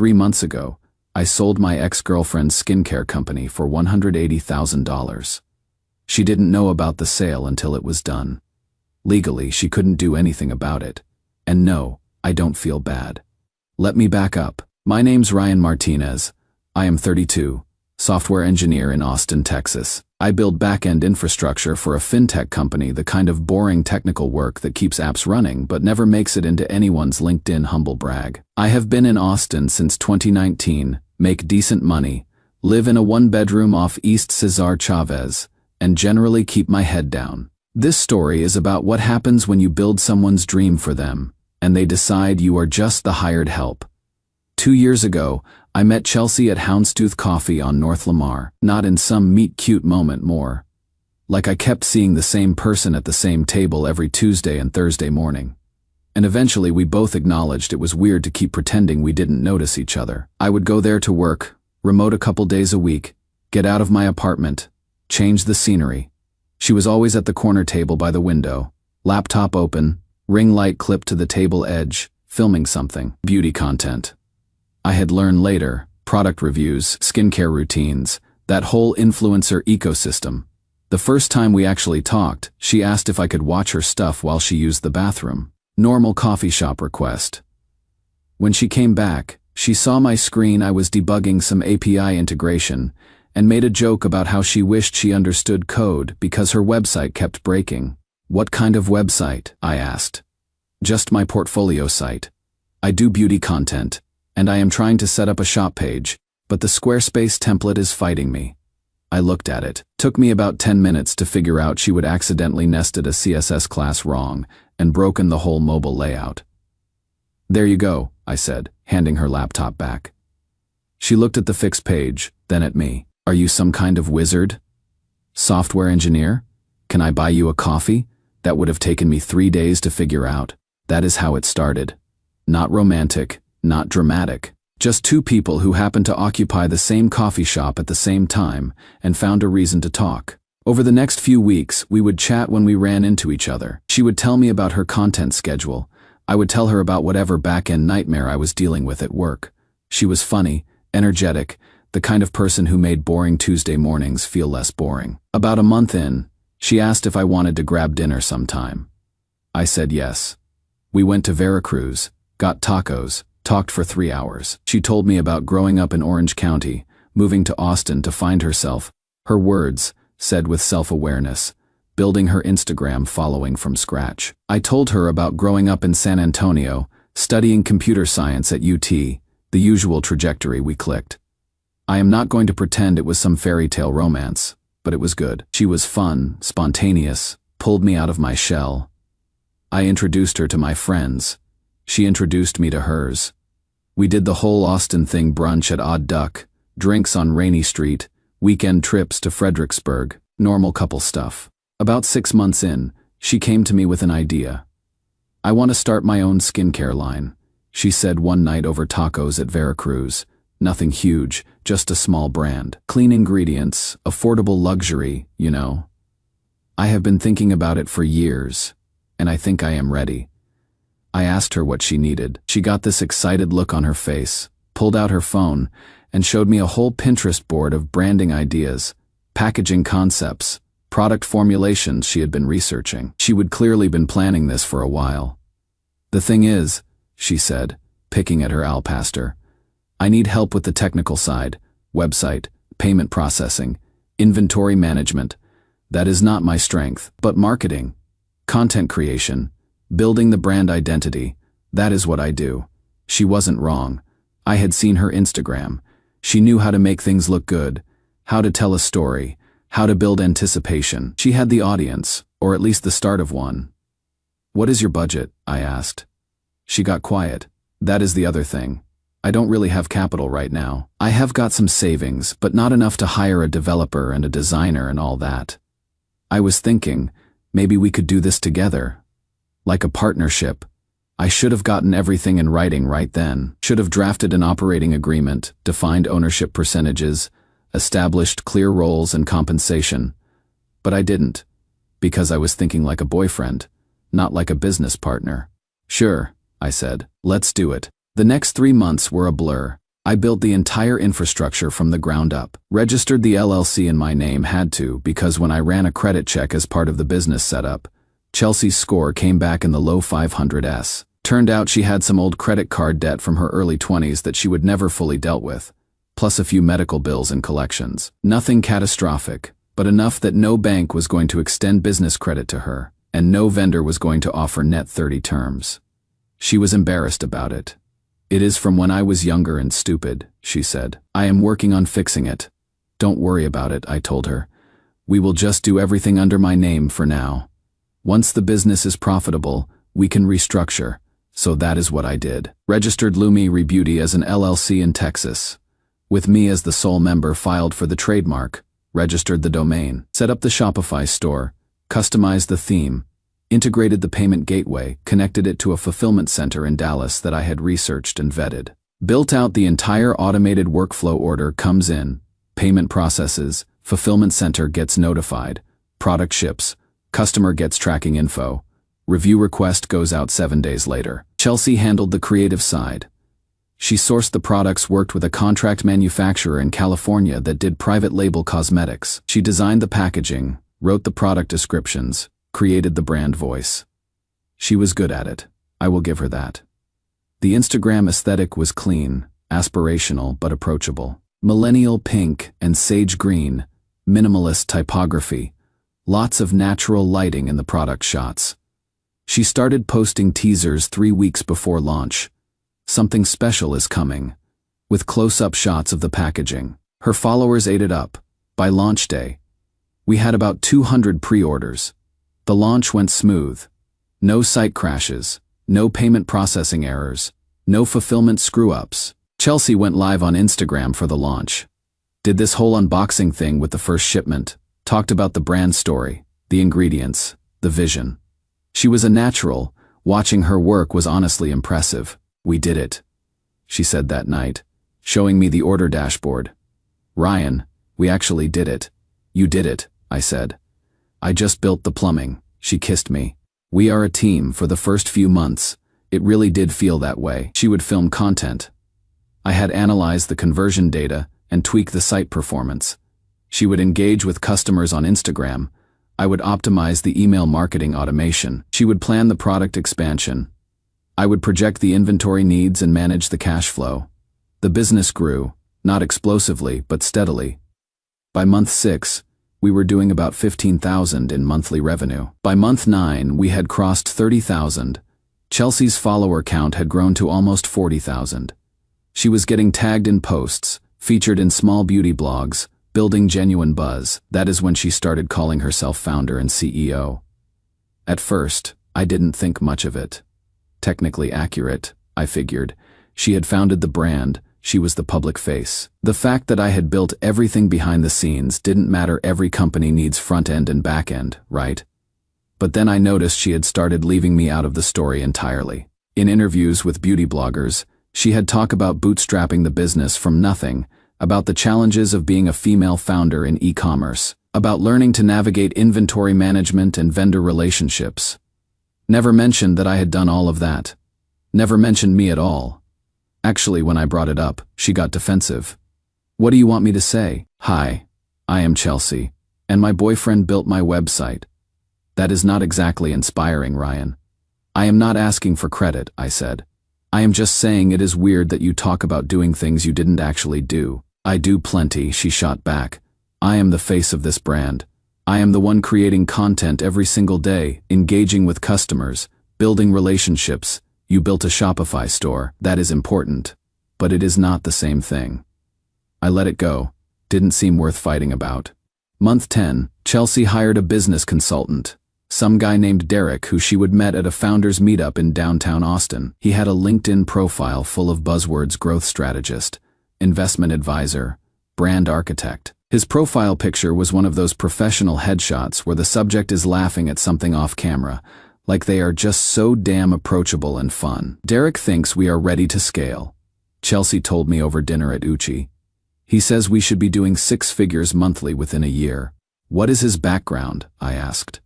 3 months ago, I sold my ex-girlfriend's skincare company for $180,000. She didn't know about the sale until it was done. Legally, she couldn't do anything about it. And no, I don't feel bad. Let me back up. My name's Ryan Martinez. I am 32, software engineer in Austin, Texas. I build back-end infrastructure for a fintech company, the kind of boring technical work that keeps apps running but never makes it into anyone's LinkedIn humble brag. I have been in Austin since 2019, make decent money, live in a one-bedroom off East Cesar Chavez, and generally keep my head down. This story is about what happens when you build someone's dream for them, and they decide you are just the hired help. 2 years ago, I met Chelsea at Houndstooth Coffee on North Lamar, not in some meet-cute moment more. Like I kept seeing the same person at the same table every Tuesday and Thursday morning. And eventually we both acknowledged it was weird to keep pretending we didn't notice each other. I would go there to work, remote a couple days a week, get out of my apartment, change the scenery. She was always at the corner table by the window, laptop open, ring light clipped to the table edge, filming something, beauty content. I had learned later, product reviews, skincare routines, that whole influencer ecosystem. The first time we actually talked, she asked if I could watch her stuff while she used the bathroom. Normal coffee shop request. When she came back, she saw my screen. I was debugging some API integration and made a joke about how she wished she understood code because her website kept breaking. What kind of website? I asked. Just my portfolio site. I do beauty content, and I am trying to set up a shop page, but the Squarespace template is fighting me. I looked at it. Took me about 10 minutes to figure out she would accidentally nested a CSS class wrong and broken the whole mobile layout. There you go, I said, handing her laptop back. She looked at the fixed page, then at me. Are you some kind of wizard? Software engineer? Can I buy you a coffee? That would have taken me 3 days to figure out. That is how it started. Not romantic, not dramatic. Just two people who happened to occupy the same coffee shop at the same time and found a reason to talk. Over the next few weeks, we would chat when we ran into each other. She would tell me about her content schedule. I would tell her about whatever back-end nightmare I was dealing with at work. She was funny, energetic, the kind of person who made boring Tuesday mornings feel less boring. About a month in, she asked if I wanted to grab dinner sometime. I said yes. We went to Veracruz, got tacos, talked for 3 hours. She told me about growing up in Orange County, moving to Austin to find herself, her words, said with self-awareness, building her Instagram following from scratch. I told her about growing up in San Antonio, studying computer science at UT, the usual trajectory. We clicked. I am not going to pretend it was some fairy tale romance, but it was good. She was fun, spontaneous, pulled me out of my shell. I introduced her to my friends. She introduced me to hers. We did the whole Austin thing: brunch at Odd Duck, drinks on Rainy Street, weekend trips to Fredericksburg, normal couple stuff. About 6 months in, she came to me with an idea. I want to start my own skincare line, she said one night over tacos at Veracruz. Nothing huge, just a small brand. Clean ingredients, affordable luxury, you know. I have been thinking about it for years, and I think I am ready. I asked her what she needed. She got this excited look on her face, pulled out her phone, and showed me a whole Pinterest board of branding ideas, packaging concepts, product formulations she had been researching. She would clearly been planning this for a while. The thing is, she said, picking at her alabaster, I need help with the technical side, website, payment processing, inventory management. That is not my strength, but marketing, content creation, building the brand identity, that is what I do. She wasn't wrong. I had seen her Instagram. She knew how to make things look good, how to tell a story, how to build anticipation. She had the audience, or at least the start of one. What is your budget? I asked. She got quiet. That is the other thing. I don't really have capital right now. I have got some savings, but not enough to hire a developer and a designer and all that. I was thinking, maybe we could do this together. Like a partnership. I should have gotten everything in writing right then. Should have drafted an operating agreement, defined ownership percentages, established clear roles and compensation. But I didn't, because I was thinking like a boyfriend, not like a business partner. Sure, I said, let's do it. The next 3 months were a blur. I built the entire infrastructure from the ground up. Registered the LLC in my name, had to, because when I ran a credit check as part of the business setup, Chelsea's score came back in the low 500s. Turned out she had some old credit card debt from her early 20s that she would never fully dealt with, plus a few medical bills and collections. Nothing catastrophic, but enough that no bank was going to extend business credit to her, and no vendor was going to offer net 30 terms. She was embarrassed about it. "It is from when I was younger and stupid," she said. "I am working on fixing it." "Don't worry about it," I told her. "We will just do everything under my name for now. Once the business is profitable, we can restructure." So that is what I did. Registered Lumi Beauty as an LLC in Texas. With me as the sole member, filed for the trademark, registered the domain, set up the Shopify store, customized the theme, integrated the payment gateway, connected it to a fulfillment center in Dallas that I had researched and vetted. Built out the entire automated workflow. Order comes in, payment processes, fulfillment center gets notified, product ships, customer gets tracking info, review request goes out 7 days later. Chelsea handled the creative side. She sourced the products, worked with a contract manufacturer in California that did private label cosmetics. She designed the packaging, wrote the product descriptions, created the brand voice. She was good at it. I will give her that. The Instagram aesthetic was clean, aspirational but approachable. Millennial pink and sage green, minimalist typography, lots of natural lighting in the product shots. She started posting teasers 3 weeks before launch. "Something special is coming," with close-up shots of the packaging. Her followers ate it up. By launch day, we had about 200 pre-orders. The launch went smooth. No site crashes, no payment processing errors, no fulfillment screw-ups. Chelsea went live on Instagram for the launch. Did this whole unboxing thing with the first shipment. Talked about the brand story, the ingredients, the vision. She was a natural. Watching her work was honestly impressive. "We did it," she said that night, showing me the order dashboard. "Ryan, we actually did it." "You did it," I said. "I just built the plumbing." She kissed me. "We are a team." For the first few months, it really did feel that way. She would film content. I had analyzed the conversion data and tweak the site performance. She would engage with customers on Instagram. I would optimize the email marketing automation. She would plan the product expansion. I would project the inventory needs and manage the cash flow. The business grew, not explosively, but steadily. By month 6, we were doing about $15,000 in monthly revenue. By month 9, we had crossed 30,000. Chelsea's follower count had grown to almost 40,000. She was getting tagged in posts, featured in small beauty blogs, building genuine buzz. That is when she started calling herself founder and CEO. At first, I didn't think much of it. Technically accurate, I figured. She had founded the brand. She was the public face. The fact that I had built everything behind the scenes didn't matter. Every company needs front end and back end, right? But then I noticed she had started leaving me out of the story entirely. In interviews with beauty bloggers, she had talked about bootstrapping the business from nothing, about the challenges of being a female founder in e-commerce, about learning to navigate inventory management and vendor relationships. Never mentioned that I had done all of that. Never mentioned me at all. Actually, when I brought it up, she got defensive. "What do you want me to say?" "Hi, I am Chelsea, and my boyfriend built my website." "That is not exactly inspiring, Ryan." "I am not asking for credit," I said. "I am just saying it is weird that you talk about doing things you didn't actually do." "I do plenty," she shot back. "I am the face of this brand. I am the one creating content every single day, engaging with customers, building relationships. You built a Shopify store. That is important, but it is not the same thing." I let it go. Didn't seem worth fighting about. Month 10, Chelsea hired a business consultant. Some guy named Derek, who she would met at a founders meetup in downtown Austin. He had a LinkedIn profile full of buzzwords: growth strategist, investment advisor, brand architect. His profile picture was one of those professional headshots where the subject is laughing at something off camera, like they are just so damn approachable and fun. "Derek thinks we are ready to scale," Chelsea told me over dinner at Qley. "He says we should be doing 6 figures monthly within a year." "What is his background?" I asked.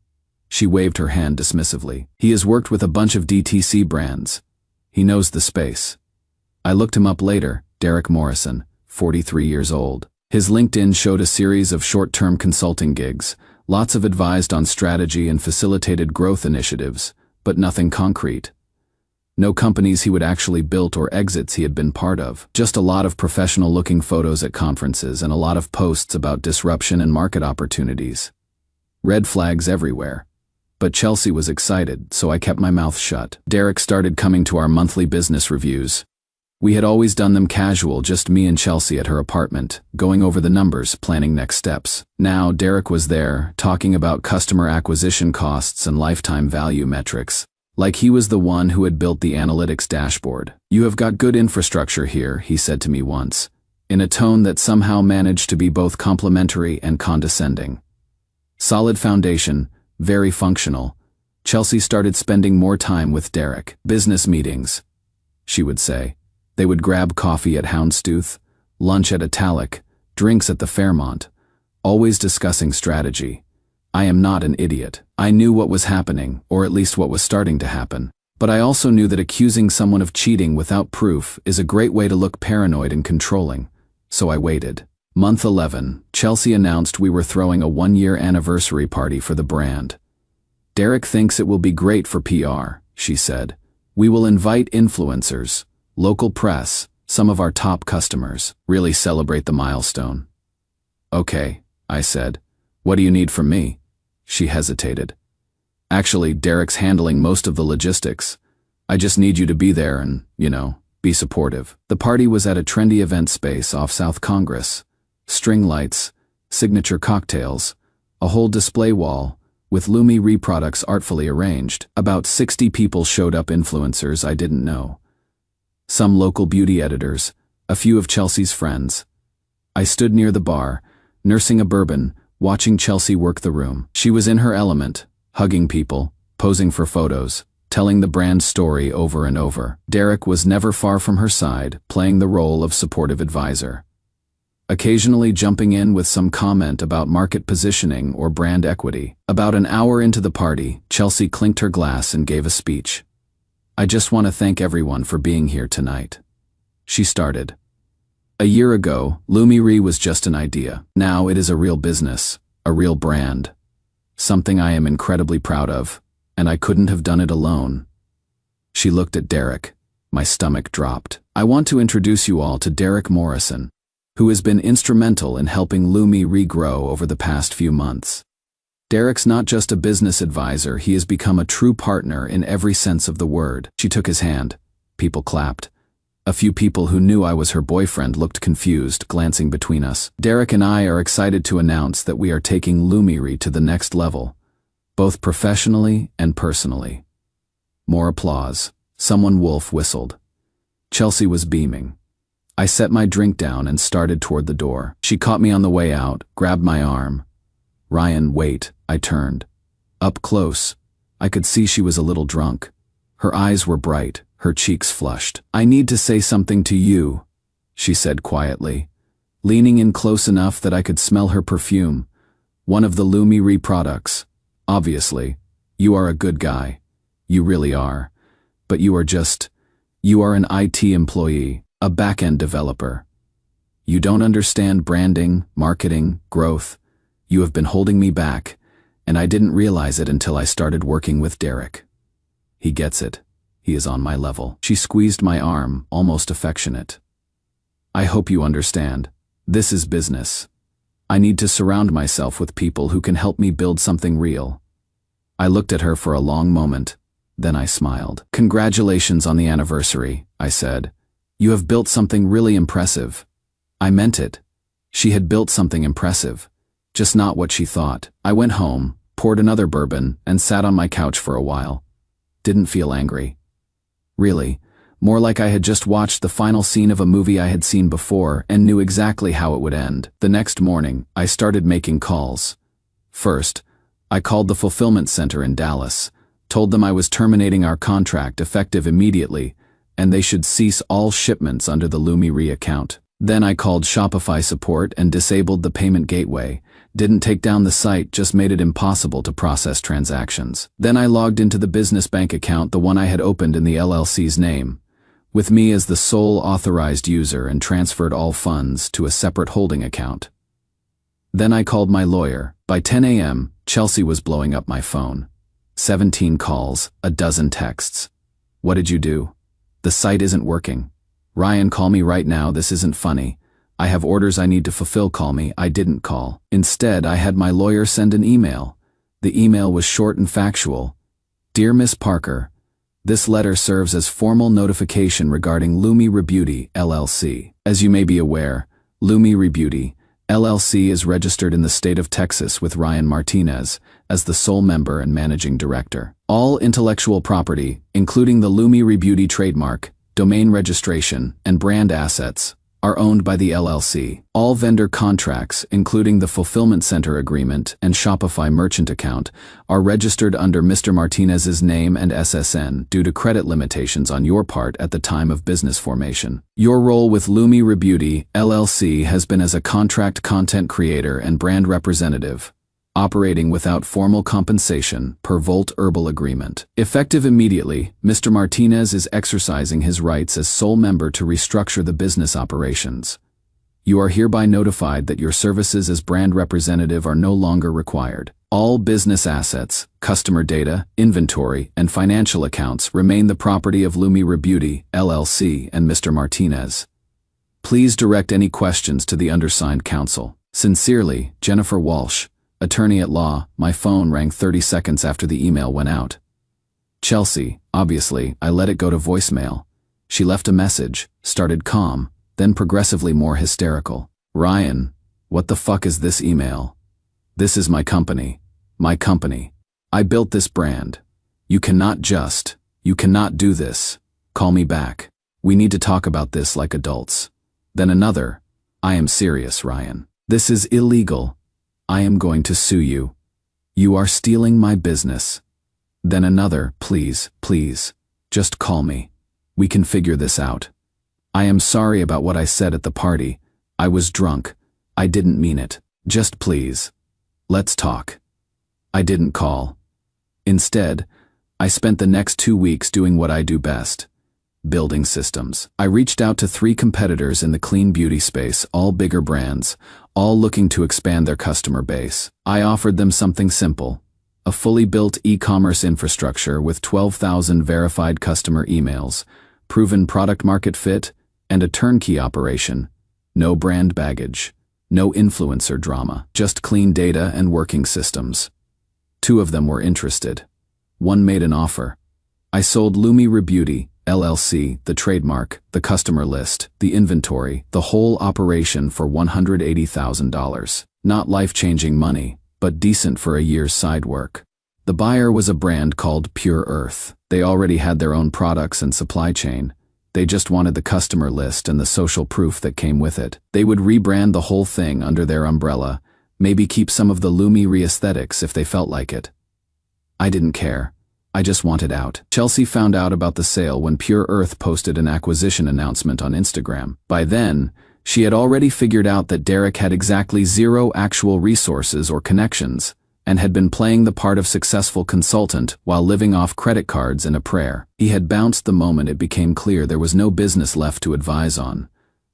She waved her hand dismissively. "He has worked with a bunch of DTC brands. He knows the space." I looked him up later. Derek Morrison, 43 years old. His LinkedIn showed a series of short-term consulting gigs, lots of advised on strategy and facilitated growth initiatives, but nothing concrete. No companies he would actually built or exits he had been part of. Just a lot of professional-looking photos at conferences and a lot of posts about disruption and market opportunities. Red flags everywhere. But Chelsea was excited, so I kept my mouth shut. Derek started coming to our monthly business reviews. We had always done them casual, just me and Chelsea at her apartment, going over the numbers, planning next steps. Now Derek was there, talking about customer acquisition costs and lifetime value metrics. Like he was the one who had built the analytics dashboard. "You have got good infrastructure here," he said to me once, in a tone that somehow managed to be both complimentary and condescending. Solid foundation, very functional. Chelsea started spending more time with Derek. "Business meetings," she would say. They would grab coffee at Houndstooth, lunch at Italic, drinks at the Fairmont, always discussing strategy. I am not an idiot. I knew what was happening, or at least what was starting to happen. But I also knew that accusing someone of cheating without proof is a great way to look paranoid and controlling. So I waited. Month 11, Chelsea announced we were throwing a 1-year anniversary party for the brand. "Derek thinks it will be great for PR," she said. "We will invite influencers, local press, some of our top customers. Really celebrate the milestone." "Okay," I said. "What do you need from me?" She hesitated. "Actually, Derek's handling most of the logistics. I just need you to be there and, be supportive." The party was at a trendy event space off South Congress. String lights, signature cocktails, a whole display wall, with Lumi products artfully arranged. About 60 people showed up, influencers I didn't know. Some local beauty editors, a few of Chelsea's friends. I stood near the bar, nursing a bourbon, watching Chelsea work the room. She was in her element, hugging people, posing for photos, telling the brand story over and over. Derek was never far from her side, playing the role of supportive advisor. Occasionally jumping in with some comment about market positioning or brand equity. About an hour into the party, Chelsea clinked her glass and gave a speech. "I just want to thank everyone for being here tonight." She started. "A year ago, Lumi was just an idea. Now it is a real business, a real brand. Something I am incredibly proud of, and I couldn't have done it alone." She looked at Derek. My stomach dropped. "I want to introduce you all to Derek Morrison, who has been instrumental in helping Lumi regrow over the past few months. Derek's not just a business advisor, he has become a true partner in every sense of the word." She took his hand. People clapped. A few people who knew I was her boyfriend looked confused, glancing between us. "Derek and I are excited to announce that we are taking Lumi to the next level, both professionally and personally." More applause. Someone wolf whistled. Chelsea was beaming. I set my drink down and started toward the door. She caught me on the way out, grabbed my arm. "Ryan, wait," I turned. Up close, I could see she was a little drunk. Her eyes were bright, her cheeks flushed. "I need to say something to you," she said quietly, leaning in close enough that I could smell her perfume. "One of the Lumi products. Obviously, you are a good guy. You really are. But you are an IT employee. A back-end developer. You don't understand branding, marketing, growth. You have been holding me back, and I didn't realize it until I started working with Derek. He gets it. He is on my level." She squeezed my arm, almost affectionate. "I hope you understand. This is business. I need to surround myself with people who can help me build something real." I looked at her for a long moment, then I smiled. "Congratulations on the anniversary," I said. "You have built something really impressive." I meant it. She had built something impressive, just not what she thought. I went home, poured another bourbon, and sat on my couch for a while. Didn't feel angry. Really, more like I had just watched the final scene of a movie I had seen before and knew exactly how it would end. The next morning, I started making calls. First, I called the fulfillment center in Dallas, told them I was terminating our contract effective immediately, and they should cease all shipments under the Lumi account. Then I called Shopify support and disabled the payment gateway, didn't take down the site, just made it impossible to process transactions. Then I logged into the business bank account, the one I had opened in the LLC's name. with me as the sole authorized user, and transferred all funds to a separate holding account. Then I called my lawyer. By 10 a.m., Chelsea was blowing up my phone. 17 calls, a dozen texts. What did you do? The site isn't working. Ryan, call me right now, this isn't funny. I have orders I need to fulfill, call me. I didn't call. Instead, I had my lawyer send an email. The email was short and factual. Dear Miss Parker, this letter serves as formal notification regarding Qley Rebeauty, LLC. As you may be aware, Qley Rebeauty, LLC is registered in the state of Texas with Ryan Martinez as the sole member and managing director. All intellectual property, including the Qley Rebeauty trademark, domain registration, and brand assets, are owned by the LLC. All vendor contracts, including the Fulfillment Center Agreement and Shopify Merchant Account, are registered under Mr. Martinez's name and SSN due to credit limitations on your part at the time of business formation. Your role with Qley Rebeauty, LLC has been as a contract content creator and brand representative, operating without formal compensation per Volt Herbal Agreement. Effective immediately, Mr. Martinez is exercising his rights as sole member to restructure the business operations. You are hereby notified that your services as brand representative are no longer required. All business assets, customer data, inventory, and financial accounts remain the property of Qley Rebeauty, LLC and Mr. Martinez. Please direct any questions to the undersigned counsel. Sincerely, Jennifer Walsh, attorney at law. My phone rang 30 seconds after the email went out. Chelsea, obviously, I let it go to voicemail. She left a message, started calm, then progressively more hysterical. Ryan, what the fuck is this email? This is my company. My company. I built this brand. You cannot do this. Call me back. We need to talk about this like adults. Then another, I am serious, Ryan. This is illegal. I am going to sue you. You are stealing my business. Then another, please, just call me. We can figure this out. I am sorry about what I said at the party. I was drunk. I didn't mean it. Just please. Let's talk. I didn't call. Instead, I spent the next 2 weeks doing what I do best. Building systems. I reached out to 3 competitors in the clean beauty space, all bigger brands, all looking to expand their customer base. I offered them something simple, a fully built e-commerce infrastructure with 12,000 verified customer emails, proven product market fit, and a turnkey operation. No brand baggage, no influencer drama, just clean data and working systems. 2 of them were interested. 1 made an offer. I sold Qley Rebeauty, LLC, the trademark, the customer list, the inventory, the whole operation for $180,000. Not life-changing money, but decent for a year's side work. The buyer was a brand called Pure Earth. They already had their own products and supply chain. They just wanted the customer list and the social proof that came with it. They would rebrand the whole thing under their umbrella, maybe keep some of the Qley aesthetics if they felt like it. I didn't care. I just wanted out. Chelsea found out about the sale when Pure Earth posted an acquisition announcement on Instagram. By then, she had already figured out that Derek had exactly 0 actual resources or connections, and had been playing the part of successful consultant while living off credit cards and a prayer. He had bounced the moment it became clear there was no business left to advise on.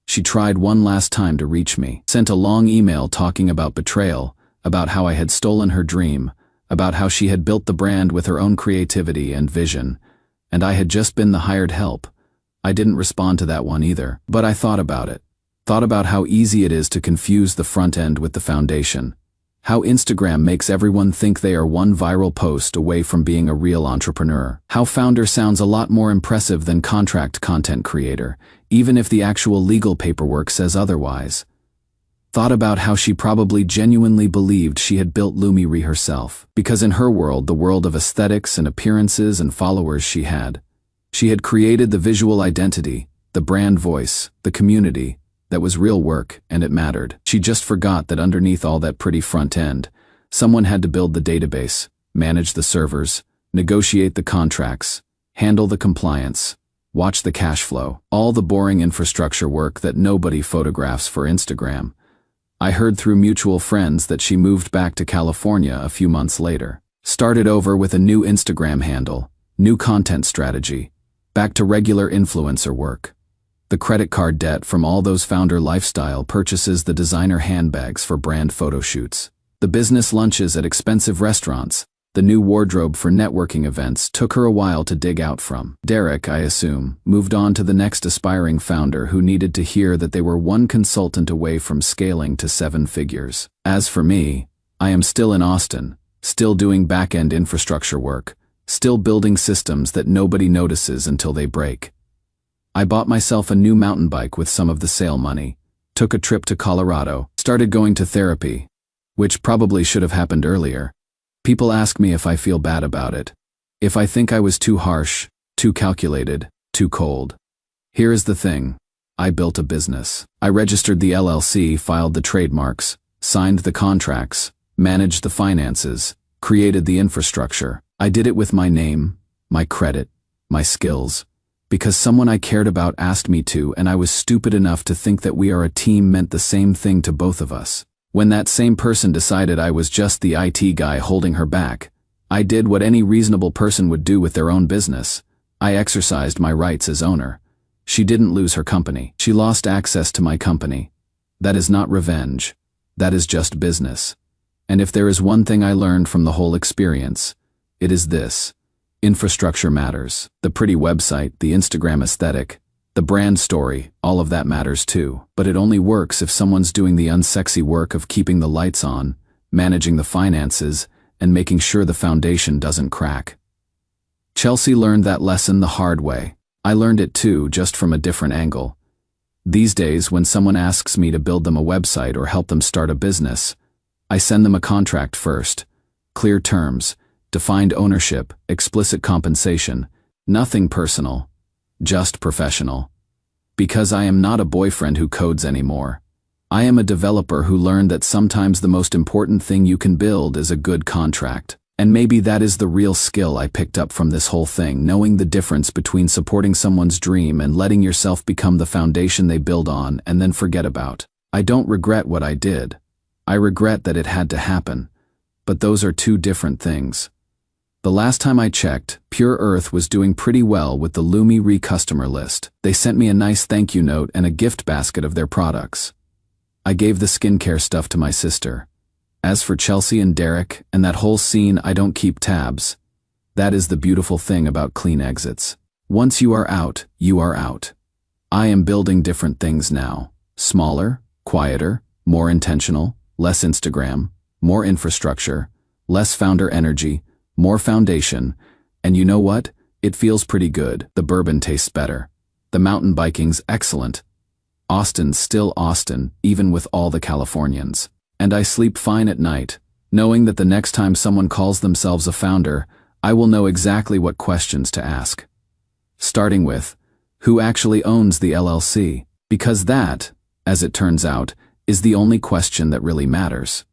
She tried one last time to reach me, sent a long email talking about betrayal, about how I had stolen her dream, about how she had built the brand with her own creativity and vision, and I had just been the hired help. I didn't respond to that one either, but I thought about it. Thought about how easy it is to confuse the front end with the foundation. How Instagram makes everyone think they are one viral post away from being a real entrepreneur. How founder sounds a lot more impressive than contract content creator, even if the actual legal paperwork says otherwise. Thought about how she probably genuinely believed she had built Qley herself, because in her world, the world of aesthetics and appearances and followers she had created the visual identity, the brand voice, the community, that was real work, and it mattered. She just forgot that underneath all that pretty front end, someone had to build the database, manage the servers, negotiate the contracts, handle the compliance, watch the cash flow, all the boring infrastructure work that nobody photographs for Instagram. I heard through mutual friends that she moved back to California a few months later. Started over with a new Instagram handle, new content strategy, Back to regular influencer work. The credit card debt from all those founder lifestyle purchases, the designer handbags for brand photo shoots, the business lunches at expensive restaurants, the new wardrobe for networking events took her a while to dig out from. Derek, I assume, moved on to the next aspiring founder who needed to hear that they were one consultant away from scaling to 7 figures. As for me, I am still in Austin, still doing back-end infrastructure work, still building systems that nobody notices until they break. I bought myself a new mountain bike with some of the sale money, took a trip to Colorado, started going to therapy, which probably should have happened earlier. People ask me if I feel bad about it, if I think I was too harsh, too calculated, too cold. Here is the thing. I built a business. I registered the LLC, filed the trademarks, signed the contracts, managed the finances, created the infrastructure. I did it with my name, my credit, my skills, because someone I cared about asked me to, and I was stupid enough to think that we are a team meant the same thing to both of us. When that same person decided I was just the IT guy holding her back, I did what any reasonable person would do with their own business. I exercised my rights as owner. She didn't lose her company. She lost access to my company. That is not revenge. That is just business. And if there is one thing I learned from the whole experience, it is this. Infrastructure matters. The pretty website, the Instagram aesthetic, the brand story, all of that matters too. But it only works if someone's doing the unsexy work of keeping the lights on, managing the finances, and making sure the foundation doesn't crack. Chelsea learned that lesson the hard way. I learned it too, just from a different angle. These days, when someone asks me to build them a website or help them start a business, I send them a contract first. Clear terms, defined ownership, explicit compensation, nothing personal, just professional. Because I am not a boyfriend who codes anymore. I am a developer who learned that sometimes the most important thing you can build is a good contract. And maybe that is the real skill I picked up from this whole thing, knowing the difference between supporting someone's dream and letting yourself become the foundation they build on and then forget about. I don't regret what I did. I regret that it had to happen. But those are two different things. The last time I checked, Pure Earth was doing pretty well with the Lumi customer list. They sent me a nice thank you note and a gift basket of their products. I gave the skincare stuff to my sister. As for Chelsea and Derek and that whole scene, I don't keep tabs. That is the beautiful thing about clean exits. Once you are out, you are out. I am building different things now. Smaller, quieter, more intentional, less Instagram, more infrastructure, less founder energy, more foundation, and you know what? It feels pretty good. The bourbon tastes better. The mountain biking's excellent. Austin's still Austin, even with all the Californians. And I sleep fine at night, knowing that the next time someone calls themselves a founder, I will know exactly what questions to ask. Starting with, who actually owns the LLC? Because that, as it turns out, is the only question that really matters.